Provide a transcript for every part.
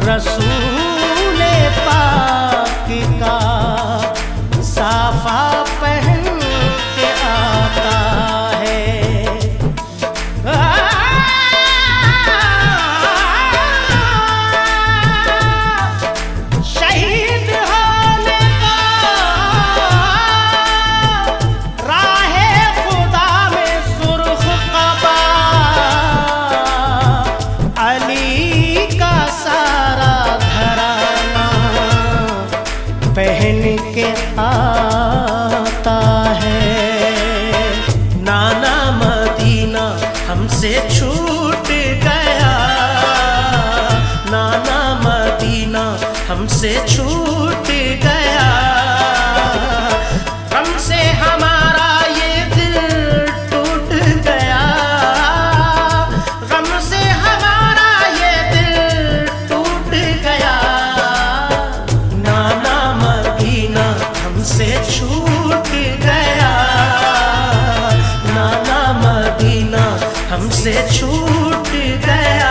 रसूले पाक का साफा पहन के आता है। शहीद होने का राहे खुदा में सुर्ख कबा अली का सारा घराना पहन के आता है। नाना मदीना हमसे छूट गया, नाना मदीना हमसे छूट गया। हमसे हमारा ये दिल टूट गया, हमसे हमारा ये दिल टूट गया। नाना मदीना हमसे छूट गया, नाना मदीना हमसे छूट गया।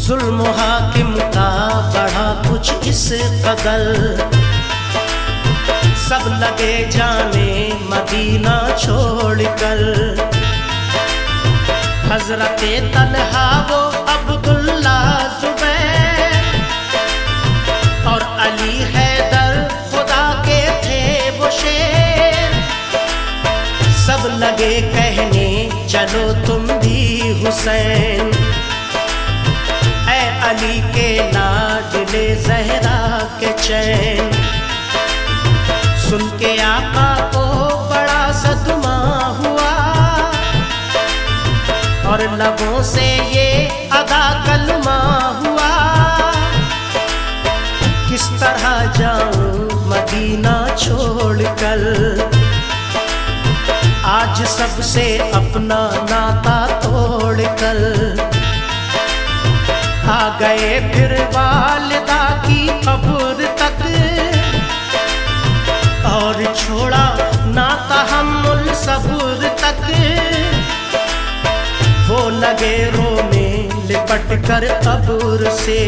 जुल्म हाकिम का बढ़ा कुछ इस कदर, सब लगे जाने मदीना छोड़कर। हजरत तलहा वो अब्दुल्ला जुबैर और अली हैदर खुदा के थे वो शेर। सब लगे कहने चलो तुम भी हुसैन, अली के लाडले ज़हरा के चैन। सुन के आका को बड़ा सदमा हुआ और लबों से ये अदा कलमा हुआ। किस तरह जाऊं मदीना छोड़कर, आज सबसे अपना नाता तोड़कर। आ गए फिर वालिदा की कब्र तक और छोड़ा नाता हम्मुल सब्र तक। वो लगे रोने लिपट कर कब्र से,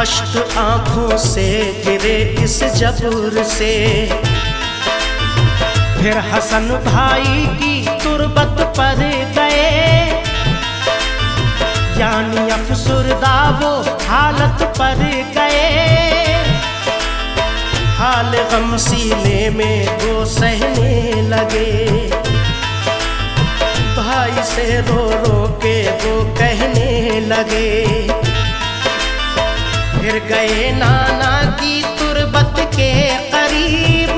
अश्क आंखों से गिरे इस जबर से। फिर हसन भाई की तुरबत पर गए, यानी अफसुरदा वो हालत पर गए। हाल गम सीने में वो सहने लगे, भाई से रो रो के वो कहने लगे। फिर गए नाना की तुरबत के करीब,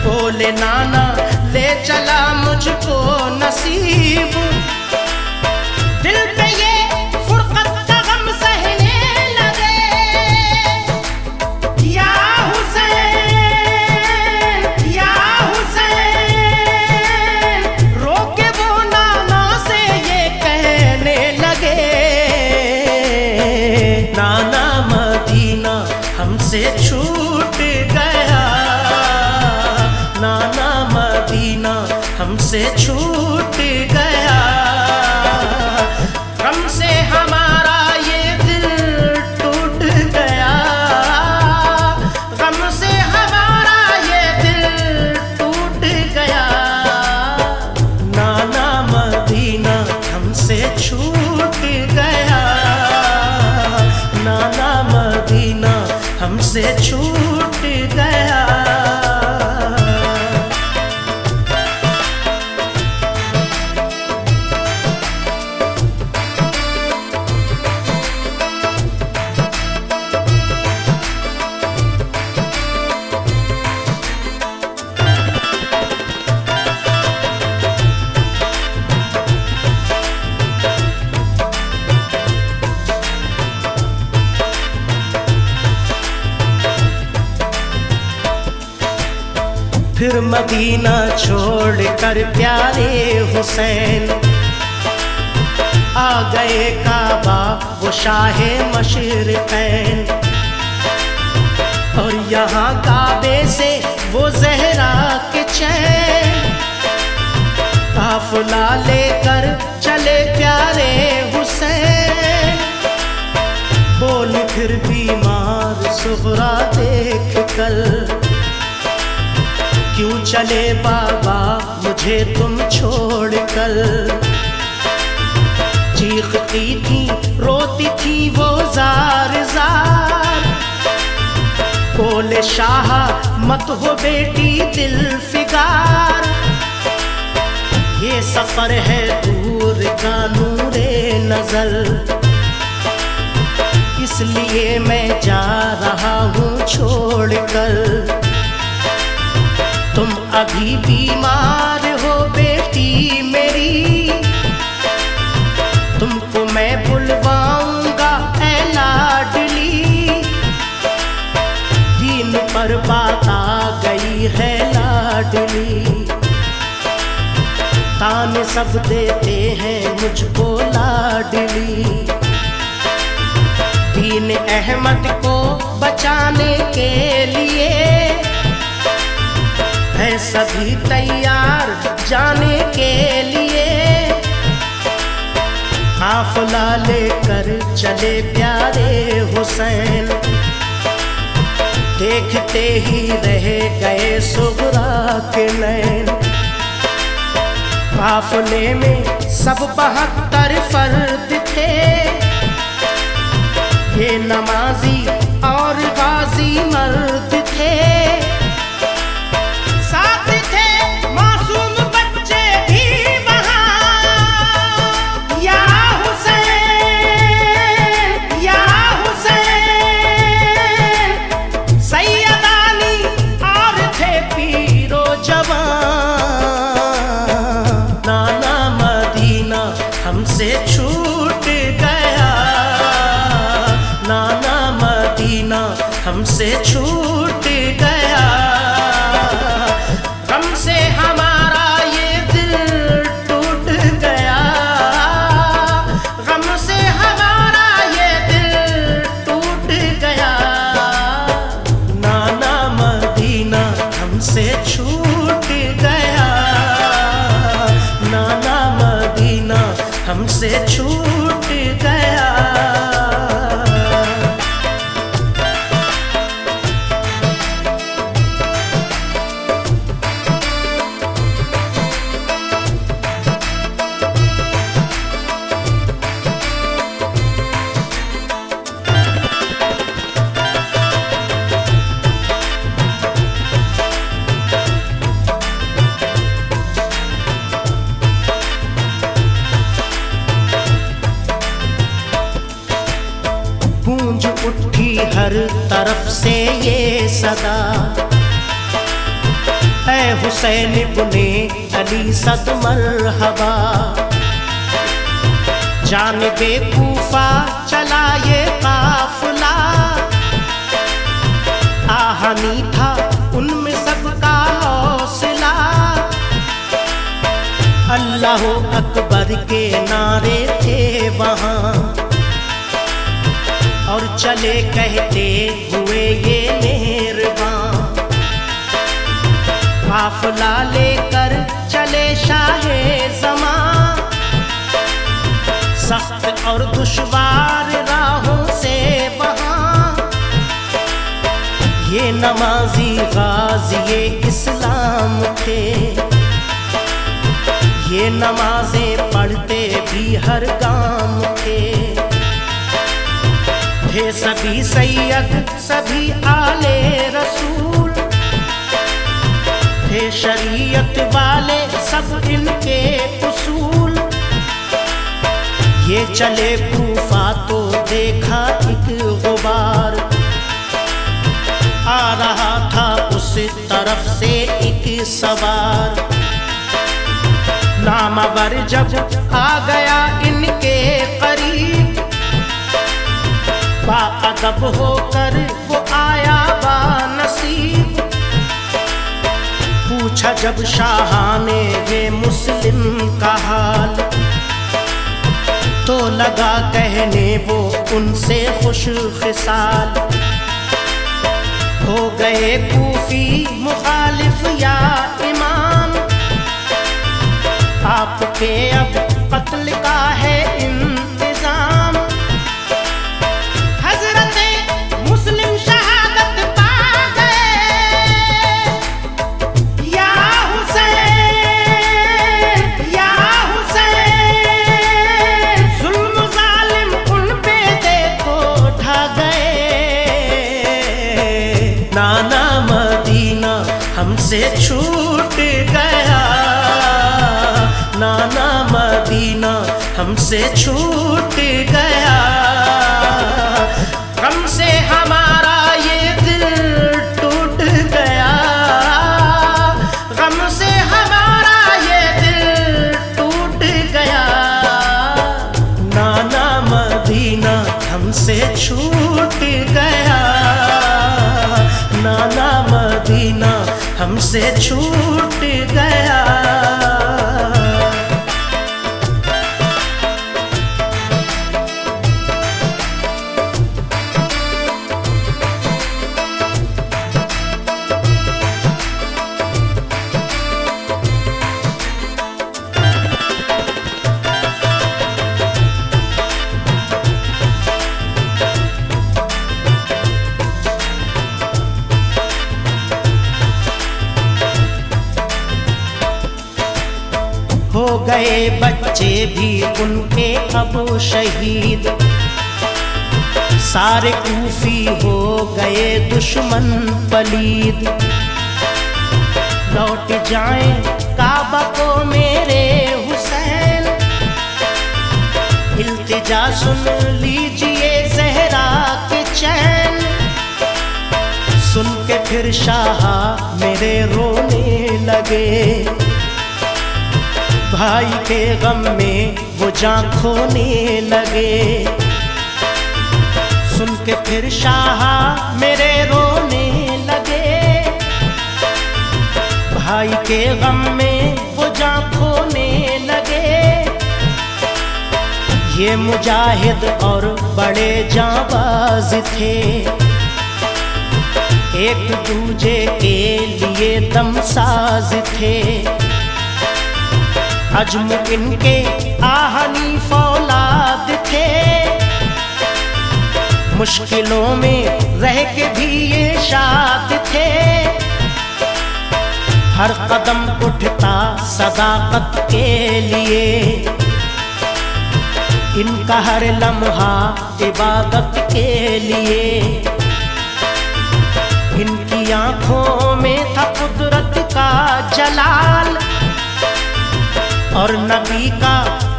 बोले नाना ले चला मुझको नसीब। दिल पे ये फुरकत का गम सहने लगे, या हुसैन या हुसैन। रोके वो नाना से ये कहने लगे, नाना मदीना हमसे छूट गया, नाना मदीना हमसे छूट गया। हमसे हमारा ये दिल टूट गया, हमसे हमारा ये दिल टूट गया। नाना मदीना हमसे छूट गया, नाना मदीना हमसे छूट गया। मदीना छोड़कर प्यारे हुसैन आ गए काबा वो शाहे मशरिक़ैन। और यहाँ काबे से वो ज़हरा के चैन काफ़िला लेकर चले प्यारे हुसैन। बोल फिर बीमार सुग़रा देख कर, क्यों चले बाबा मुझे तुम छोड़ कर। चीखती थी रोती थी वो जार जार, बोले शाह मत हो बेटी दिल फिगार। ये सफर है दूर का नूरे नजर, इसलिए मैं जा रहा हूँ छोड़ कर। तुम अभी बीमार हो बेटी मेरी, तुमको मैं बुलवाऊंगा ऐ लाडली। दीन पर बात आ गई है लाडली, ताने सब देते हैं मुझको लाडली। दीन अहमद को बचाने के लिए है सभी तैयार जाने के लिए। काफ़िला लेकर चले प्यारे हुसैन, देखते ही रह गए सुग़रा के नैन। काफ़िले में सब 72 फर्द थे, ये नमाजी और गाजी मर्द थे। साथ थे मासूम बच्चे भी वहाँ, या हुसैन या हुसैन। सैयदानी और थे पीरो जवान। नाना मदीना हमसे छूट गया, नाना मदीना हमसे छूट गया। गम से हमारा ये दिल टूट गया, गम से हमारा ये दिल टूट गया। नाना मदीना हमसे छूट गया, नाना मदीना हमसे छूट गया। गूंज उठी हर तरफ से ये सदा, ऐ हुसैन इब्ने अली सद मरहबा। जानिबे कूफा चला ये काफ़िला, आहनी था उनमें सबका हौसला। अल्लाह अकबर के नारे थे वहाँ, और चले कहते हुए ये मेहरबान। काफ़िला लेकर चले शाहे ज़मां, सख्त और दुश्वार राहों से वहाँ। ये नमाजी गाज़ी इस्लाम थे, ये नमाज़ें पढ़ते भी हर गाम थे। थे सभी सैयद सभी आले रसूल, थे शरीयत वाले सब इनके उसूल। ये चले कूफा तो देखा एक गुबार, आ रहा था उस तरफ से एक सवार। नामवर जब आ गया इनके करीब, बाअदब होकर वो आया बानसीब। पूछ पूछा जब शाह ने ये मुस्लिम का हाल, तो लगा कहने वो उनसे खुश खिसाल। हो गए कूफी मुखालिफ या इमाम, आपके अब कत्ल का है इंतजाम। हजरते मुस्लिम शहादत पा गए, या हुसैन या हुसैन, जुल्म जालिम उन पे देखो ढा गए। नाना मदीना हमसे छूट गया, नाना मदीना हमसे छूट गया। गम से हमारा ये दिल टूट गया, गम से हमारा ये दिल टूट गया। नाना मदीना हमसे छूट गया, नाना मदीना हमसे छूट गया। हो गए बच्चे भी उनके अब शहीद, सारे कूफी हो गए दुश्मन पलीद। लौट जाएं काबा को मेरे हुसैन, इल्तिजा सुन लीजिए ज़हरा के चैन। सुन के फिर शाह मेरे रोने लगे, भाई के गम में वो जान खोने लगे। सुन के फिर शाह मेरे रोने लगे, भाई के गम में वो जान खोने लगे। ये मुजाहिद और बड़े जाबाज थे, एक दूजे के लिए दमसाज थे। अजम इनके आहनी फौलाद थे, मुश्किलों में रह के भी ये शाद थे। हर कदम उठता सदाकत के लिए, इनका हर लम्हा इबादत के लिए। इनकी आंखों में था कुदरत का जलाल, और नबी का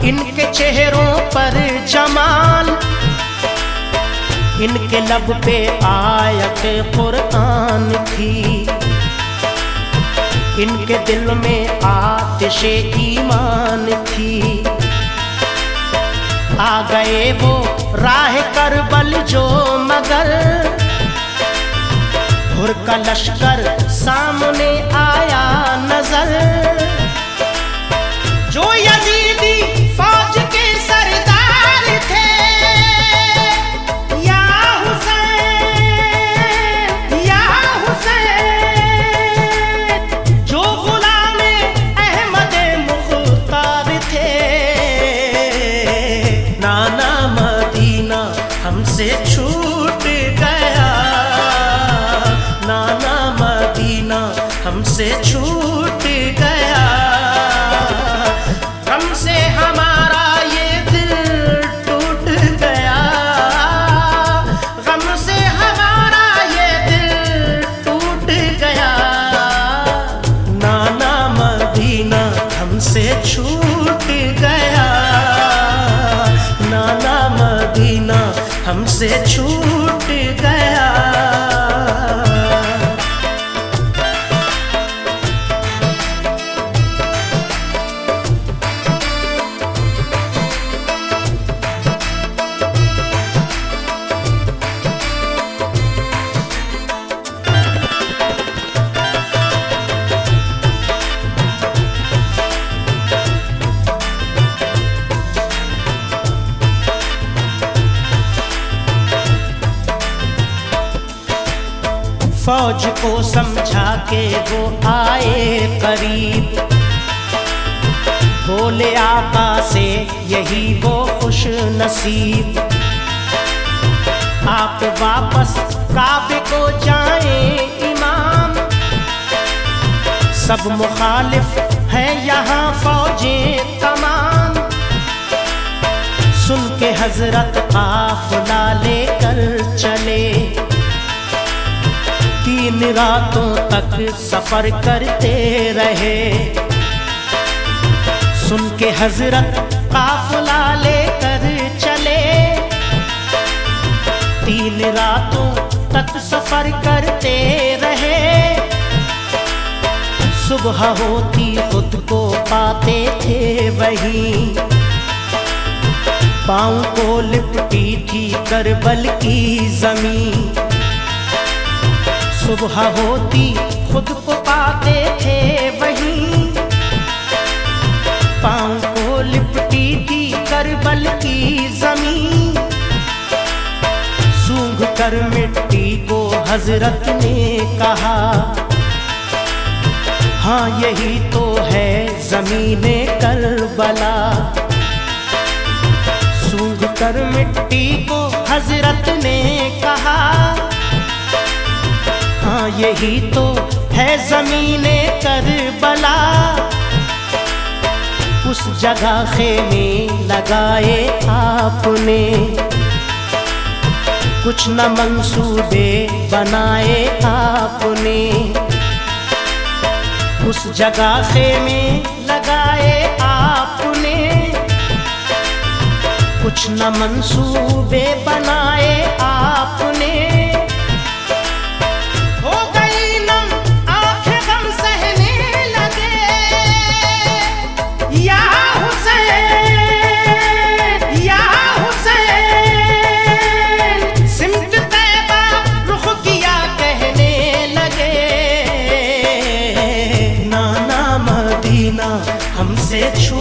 इनके चेहरों पर जमाल। इनके लब पे आयत कुरान थी, इनके दिल में आतिशे ईमान थी। आ गए वो राह करबल जो मगर, हुर का लश्कर सामने आया नजर। जो यजीदी फौज के सरदार थे, या हुसैन या हुसैन, जो गुलामे अहमद मुख्तार थे। नाना मदीना हमसे छूट गया, नाना मदीना हमसे छूट गया। गम से हमारा ये दिल टूट गया, गम से हमारा ये दिल टूट गया। नाना मदीना हमसे छूट गया, नाना मदीना हमसे छूट गया। फौज को समझा के वो आए करीब, बोले आका से यही वो खुश नसीब, आप वापस काबे को जाएं इमाम, सब मुखालिफ है यहाँ फौजें तमाम। सुन के हजरत काफिला लेकर चले, 3 रातों तक सफर करते रहे। सुन के हजरत काफिला लेकर चले, 3 रातों तक सफर करते रहे। सुबह होती खुद को पाते थे वहीं, पाँव को लिपटी थी करबल की जमीन। सुबह होती खुद को पाते थे वहीं, पाँव को लिपटी थी करबल की जमीन। सूंघ कर मिट्टी को हजरत ने कहा, हाँ यही तो है ज़मीने करबला। सूंघ कर मिट्टी को हजरत ने कहा, हाँ यही तो है ज़मीने करबला। उस जगह खेमे लगाए आपने, कुछ न मंसूबे बनाए आपने। उस जगह खेमे लगाए आपने, कुछ न मंसूबे बनाए आपने। हो गई नम आंखें गम सहने लगे, या हुसैन या हुसैन। सिमट तैबा रुख किया कहने लगे, नाना मदीना हमसे छू